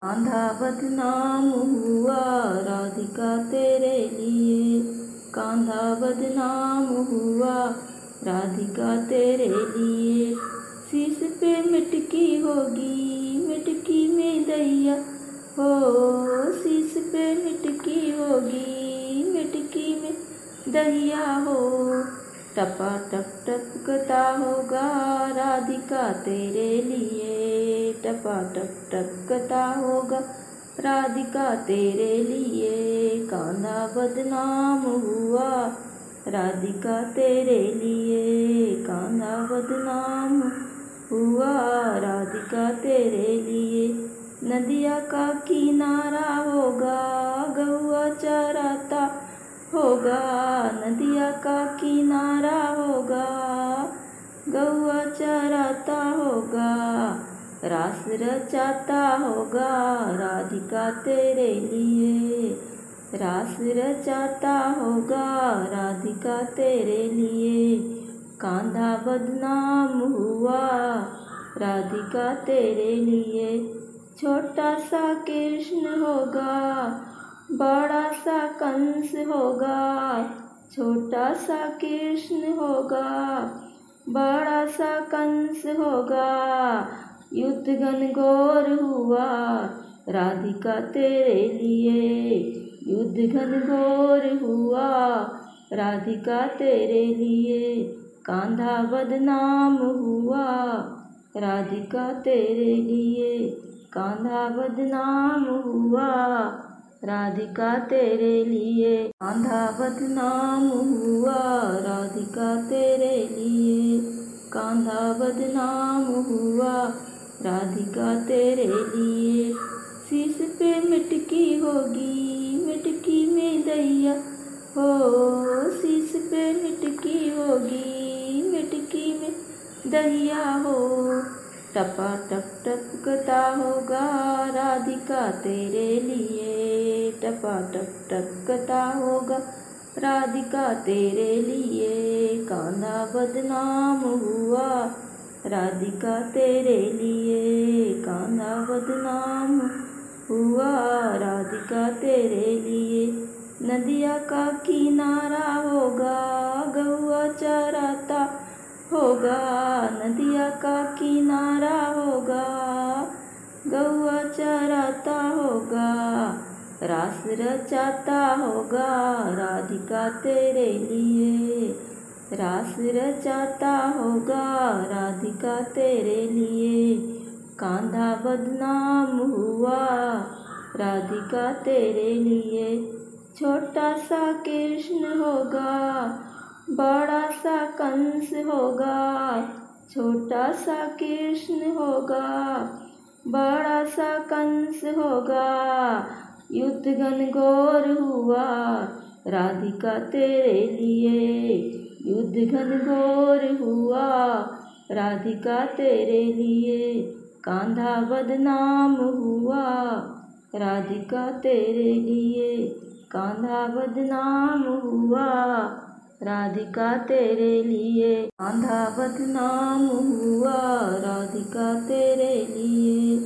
कान्हा बदनाम हुआ राधिका तेरे लिए, कान्हा बदनाम हुआ राधिका तेरे लिए। शीश पे मिटकी होगी, मिटकी में दैया हो, शीश पे मिटकी होगी, मिटकी में दैया हो। टपा टप टपकता होगा राधिका तेरे लिए, टपा टप टपकता होगा राधिका तेरे लिए। कान्हा बदनाम हुआ राधिका तेरे लिए, कान्हा बदनाम हुआ राधिका तेरे लिए। नदिया का किनारा होगा, गौआ चराता होगा, नदिया का किनारा होगा, गौआ चराता होगा। रास रचाता होगा राधिका तेरे लिए, रास रचाता होगा राधिका तेरे लिए। कान्हा बदनाम हुआ राधिका तेरे लिए। छोटा सा कृष्ण होगा, बड़ा सा कंस होगा, छोटा सा कृष्ण होगा, बड़ा सा कंस होगा। युद्ध घनघोर हुआ राधिका तेरे लिए, युद्ध घनघोर हुआ राधिका तेरे लिए। कान्हा बदनाम हुआ राधिका तेरे लिए, कान्हा बदनाम हुआ राधिका तेरे लिए। कान्हा बदनाम हुआ राधिका तेरे लिए, कान्हा बदनाम हुआ राधिका तेरे लिए। शीश पे मिटकी होगी, मिटकी में दैया हो, शीश पे मिटकी होगी, मिटकी में दैया हो। टपा टप टपकता होगा राधिका तेरे लिए, टपा टप टपकता होगा राधिका तेरे लिए। कान्हा बदनाम हुआ राधिका तेरे लिए, कान्हा बदनाम हुआ राधिका तेरे लिए। नदिया का किनारा होगा, गौआ चराता होगा, नदिया का किनारा होगा, गौआ चराता होगा। रास रचाता होगा राधिका तेरे लिए, रास रचाता होगा राधिका तेरे लिए। कान्हा बदनाम हुआ राधिका तेरे लिए। छोटा सा कृष्ण होगा, बड़ा सा कंस होगा, छोटा सा कृष्ण होगा, बड़ा सा कंस होगा। युद्ध घनघोर हुआ राधिका तेरे लिए, युद्ध घनघोर हुआ राधिका तेरे लिए। कान्हा बदनाम हुआ राधिका तेरे लिए, कान्हा बदनाम हुआ राधिका तेरे लिए। कान्हा बदनाम हुआ राधिका तेरे लिए,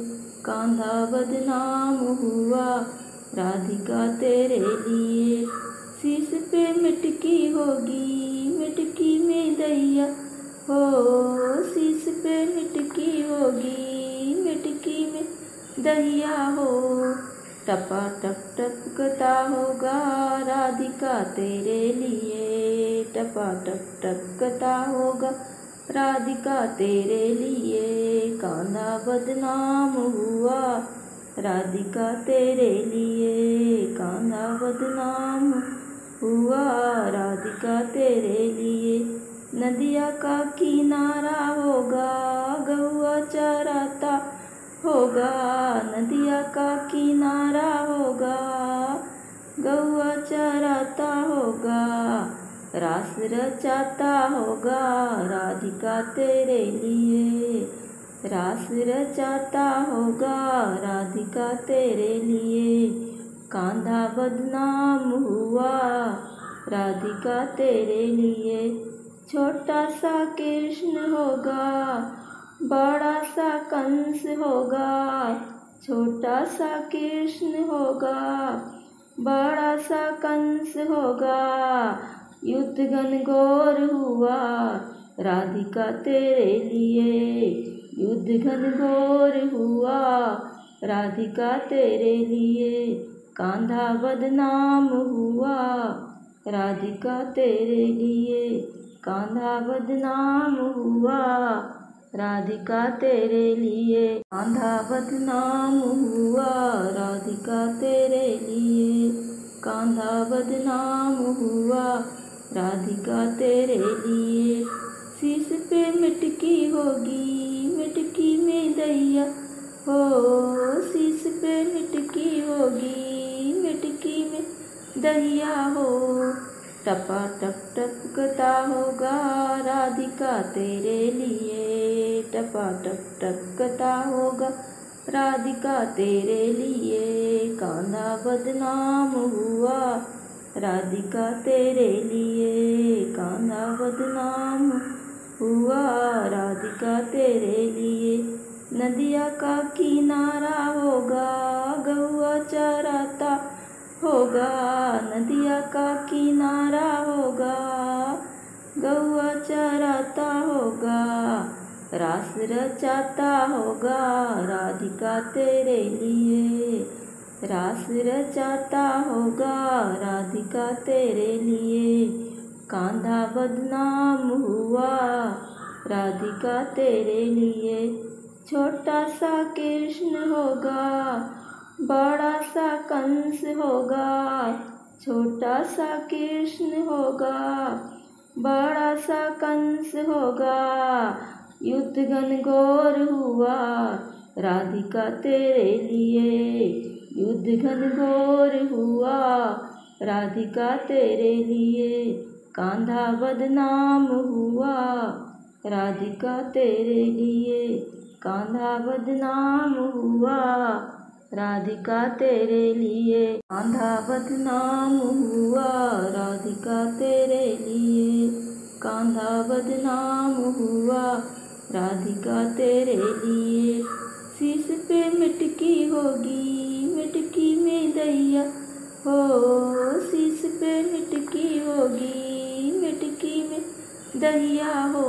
कान्हा बदनाम हुआ राधिका तेरे लिए। शीश पे मिटकी होगी, मिटकी में दैया हो, शीश पे मिटकी होगी, मिटकी में दैया हो। टपा टप टपकता होगा राधिका तेरे लिए, टपा टप टपकता होगा राधिका तेरे लिए। कान्हा बदनाम हुआ राधिका तेरे लिए, कान्हा बदनाम हुआ राधिका तेरे लिए। नदिया का किनारा होगा, गौआ चराता होगा, नदिया का किनारा होगा, गौआ चराता होगा। रास रचाता होगा राधिका तेरे लिए, रास रचाता होगा राधिका तेरे लिए। कान्हा बदनाम हुआ राधिका तेरे लिए। छोटा सा कृष्ण होगा, बड़ा सा कंस होगा, छोटा सा कृष्ण होगा, बड़ा सा कंस होगा। युद्ध घनघोर हुआ राधिका तेरे लिए, युद्ध घनघोर हुआ राधिका तेरे लिए। कान्हा बदनाम हुआ राधिका तेरे लिए, कान्हा बदनाम हुआ राधिका तेरे लिए। कान्हा बदनाम हुआ राधिका तेरे लिए, कान्हा बदनाम हुआ राधिका तेरे लिए। शीश पे मिटकी होगी, मिटकी में दैया हो, शीश पे मिटकी होगी, मिटकी में दैया हो। टपा टप टपकता होगा राधिका तेरे लिए, टपा टप टपकता होगा राधिका तेरे लिए। कान्हा बदनाम हुआ राधिका तेरे लिए, कान्हा बदनाम हुआ राधिका तेरे लिए। नदिया का किनारा होगा, गौआ चराता होगा, नदिया का किनारा होगा, गौआ चराता होगा। रास रचाता होगा राधिका तेरे लिए, रास रचाता होगा राधिका तेरे लिए। कान्हा बदनाम हुआ राधिका तेरे लिए। छोटा सा कृष्ण होगा, बड़ा सा कंस होगा। छोटा सा कृष्ण होगा, बड़ा सा कंस होगा। युद्ध घनघोर हुआ राधिका तेरे लिए, युद्ध घनघोर हुआ राधिका तेरे लिए। कान्हा बदनाम हुआ राधिका तेरे लिए, कान्हा बदनाम हुआ राधिका तेरे लिए। कान्हा बदनाम हुआ राधिका तेरे लिए, कान्हा बदनाम हुआ राधिका तेरे लिए। शीश पे मिटकी होगी, मिटकी में दैया हो, शीश पे मिटकी होगी, मिटकी में दैया हो।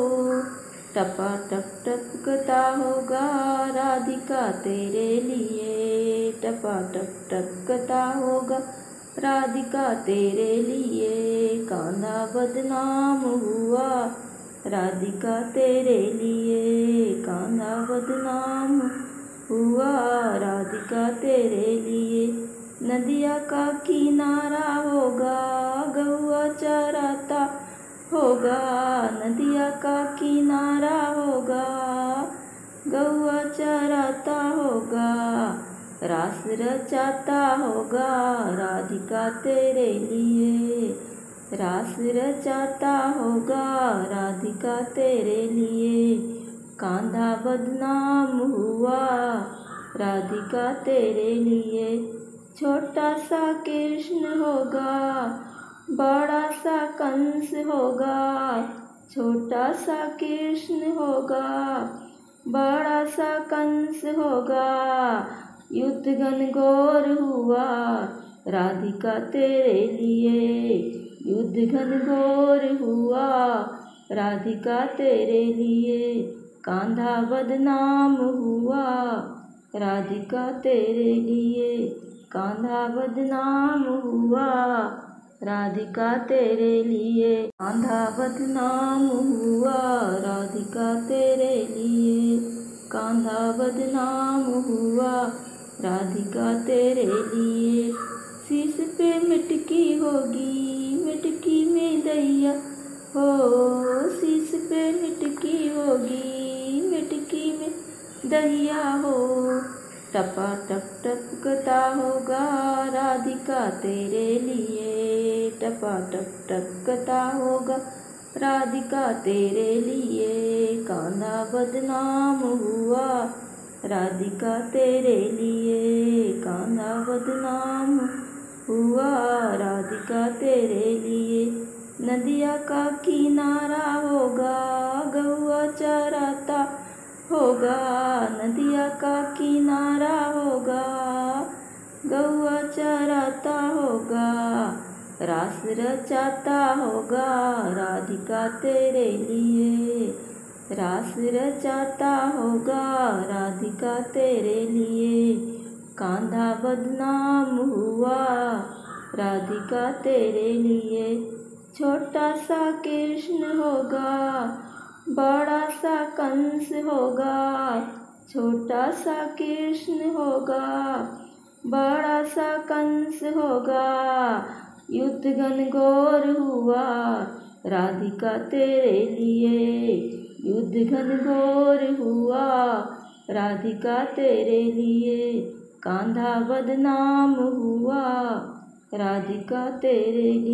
टपा टप टपकता होगा राधिका तेरे लिए, टपा टप टपकता होगा राधिका तेरे लिए। कान्हा बदनाम हुआ राधिका तेरे लिए, कान्हा बदनाम हुआ राधिका तेरे लिए। नदिया का किनारा होगा, गौआ चराता होगा, नदिया का किनारा होगा, गौआ चराता होगा। रास रचाता होगा राधिका तेरे लिए, रास रचाता होगा राधिका तेरे लिए। कान्हा बदनाम हुआ राधिका तेरे लिए। छोटा सा कृष्ण होगा, बड़ा सा कंस होगा। छोटा सा कृष्ण होगा, बड़ा सा कंस होगा। युद्ध घनघोर हुआ राधिका तेरे लिए, युद्ध घनघोर हुआ राधिका तेरे लिए। कान्हा बदनाम हुआ राधिका तेरे लिए, कान्हा बदनाम हुआ राधिका तेरे लिए। कान्हा बदनाम हुआ राधिका तेरे लिए, कान्हा बदनाम हुआ राधिका तेरे लिए। शीश पे मिटकी होगी, मिटकी में दैया हो, शीश पे मिटकी होगी, मिटकी में दैया हो। टपा टप टपकता होगा राधिका तेरे लिए, टपा टप टपकता होगा राधिका तेरे लिए। कान्हा बदनाम हुआ राधिका तेरे लिए, कान्हा बदनाम हुआ राधिका तेरे लिए। नदिया का किनारा होगा, गौआ चराता होगा, नदिया का किनारा होगा, गौआ चराता होगा, रास रचाता होगा राधिका तेरे लिए, रास रचाता होगा राधिका तेरे लिए। कान्हा बदनाम हुआ राधिका तेरे लिए। छोटा सा कृष्ण होगा, बड़ा सा कंस होगा, छोटा सा कृष्ण होगा, बड़ा सा कंस होगा। युद्ध घनघोर हुआ राधिका तेरे लिए, युद्ध घनघोर हुआ राधिका तेरे लिए। कान्हा बदनाम हुआ राधिका तेरे लिए।